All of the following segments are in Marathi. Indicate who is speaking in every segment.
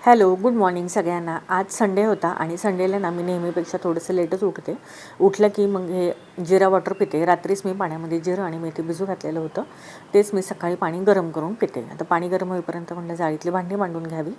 Speaker 1: हॅलो, गुड मॉर्निंग सगळ्यांना. आज संडे होता आणि संडेला ना मी नेहमीपेक्षा थोडंसं लेटच उठते. उठलं की मग हे जिरा वॉटर पिते. रात्रीच मी पाण्यामध्ये जिरं आणि मेथी भिजू घातलेलं होतं. तेच मी सकाळी पाणी गरम करून पिते. आता पाणी गरम होईपर्यंत म्हटलं जाळीतली भांडी मांडून घ्यावी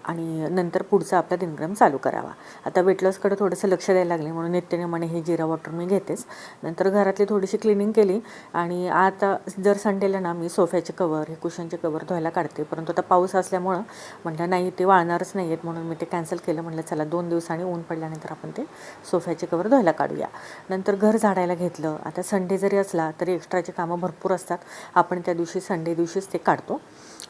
Speaker 1: आणि नंतर पुढचा आपला दिनक्रम चालू करावा. आता वेट लॉसकडे थोडंसं लक्ष द्यायला लागले म्हणून नित्यनेमाने हे जिरा वॉटर मी घेतेच. नंतर घरातली थोडीशी क्लिनिंग केली आणि आता जर संडेला ना मी सोफ्याचे कवर, हे कुशनचे कवर धुवायला काढते. परंतु आता पाऊस असल्यामुळं म्हटलं नाही, ते वाळणारच नाही आहेत म्हणून मी ते कॅन्सल केलं. म्हटलं चला 2 दिवसांनी ऊन पडल्यानंतर आपण ते सोफ्याचे कवर धुवायला काढूया. नंतर घर झाडायला घेतलं. आता संडे जरी असला तरी एक्स्ट्राचे कामं भरपूर असतात. आपण त्या दिवशी संडे दिवशीच ते काढतो.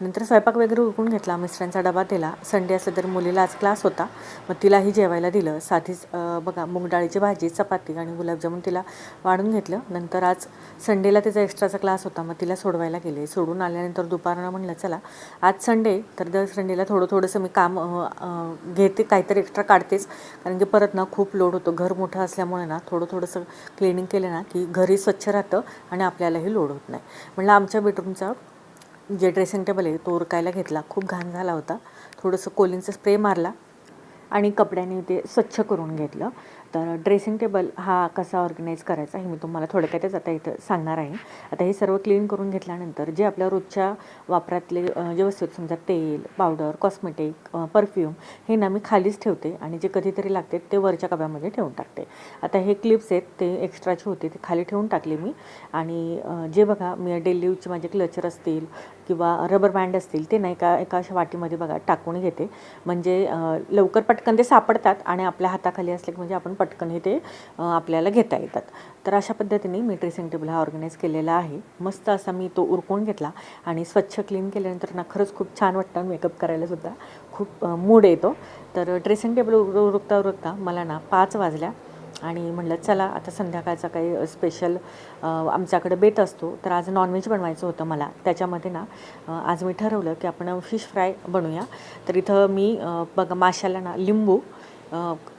Speaker 1: नंतर स्वयंपाक वगैरे उरकून घेतला. मिस्टरांचा डबा दिला. संडे असलं तरी मुलीला आज क्लास होता, मग तिलाही जेवायला दिलं. साधीच बघा मूग डाळीची भाजी, चपाती आणि गुलाबजामुन तिला वाढून घेतलं. नंतर आज संडेला तिचा एक्स्ट्राचा क्लास होता, मग तिला सोडवायला गेले. सोडून आल्यानंतर दुपारनं म्हणलं चला आज संडे तर दर संडेला थोडंसं मी काम घेते, काहीतरी एक्स्ट्रा काढतेच. कारण की परत ना खूप लोड होतो. घर मोठं असल्यामुळे ना थोडंसं क्लिनिंग केलं ना की घरी स्वच्छ राहतं आणि आपल्यालाही लोड होत नाही. म्हणलं आमच्या बेडरूमचा जे ड्रेसिंग टेबल आहे तो उरकायला घेतला. खूप घाण झाला होता. थोडंसं कोलिनचा स्प्रे मारला आणि कपड्याने ते स्वच्छ करून घेतलं. तर ड्रेसिंग टेबल हा कसा ऑर्गनाईज करायचा हे मी तुम्हाला थोडक्यातच आता इथं सांगणार आहे. आता हे सर्व क्लीन करून घेतल्यानंतर जे आपल्या रोजच्या वापरातले जे वस्तू समजा तेल, पावडर, कॉस्मेटिक, परफ्यूम हे ना मी खालीच ठेवते आणि जे कधीतरी लागते ते वरच्या कप्यामध्ये ठेवून टाकते. आता हे क्लिप्स आहेत ते एक्स्ट्राचे होते ते खाली ठेवून टाकले मी. आणि जे बघा मी डेली यूजचे माझे क्लचर असतील किंवा रबर बँड असतील ते नाही का एका अशा वाटीमध्ये बघा टाकून घेते. म्हणजे लवकर पटकन ते सापडतात आणि आपल्या हाताखाली असले की म्हणजे आपण पटकन हे ते आपल्याला घेता येतात. तर अशा पद्धतीने मी ड्रेसिंग टेबल हा ऑर्गनाईज केलेला आहे. मस्त असा मी तो उरकून घेतला आणि स्वच्छ क्लीन केल्यानंतर ना खरंच खूप छान वाटतं. मेकअप करायलासुद्धा खूप मूड येतो. तर ड्रेसिंग टेबल उरकता मला ना 5 वाजल्या आणि म्हटलं चला आता संध्याकाळचा काही स्पेशल आमच्याकडे बेत असतो. तर आज नॉनव्हेज बनवायचं होतं मला. त्याच्यामध्ये ना आज मी ठरवलं की आपण फिश फ्राय बनवूया. तर इथं मी बघा माशाला ना लिंबू,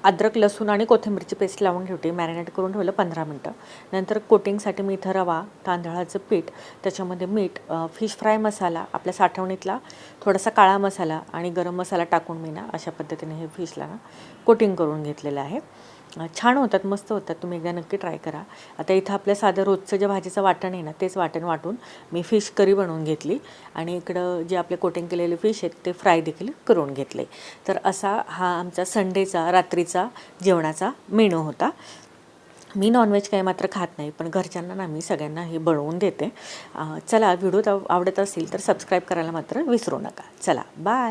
Speaker 1: अद्रक, लसूण आणि कोथिंबीरची पेस्ट लावून ठेवते. मॅरिनेट करून ठेवलं 15 मिनटं. नंतर कोटिंगसाठी मी इथं रवा, तांदळाचं पीठ, त्याच्यामध्ये मीठ, फिश फ्राय मसाला, आपल्या साठवणीतला थोडासा काळा मसाला आणि गरम मसाला टाकून मी ना अशा पद्धतीने हे फिशला ना कोटिंग करून घेतलेलं आहे. छान होतात, मस्त होतात. तुम्ही एकदा नक्की ट्राय करा. आता इथं आपल्या साधं रोजचं जे भाजीचं वाटण आहे ना तेच वाटण वाटून मी फिश करी बनवून घेतली आणि इकडं जे आपले कोटिंग केलेले फिश आहेत ते फ्राय देखील करून घेतले. तर असा हा आमचा संडेचा रात्रीचा जेवणाचा मेनू होता. मी नॉनव्हेज काही मात्र खात नाही, पण घरच्यांना ना मी सगळ्यांना हे बनवून देते. चला व्हिडिओ आवडत असेल तर सबस्क्राईब करायला मात्र विसरू नका. चला बाय.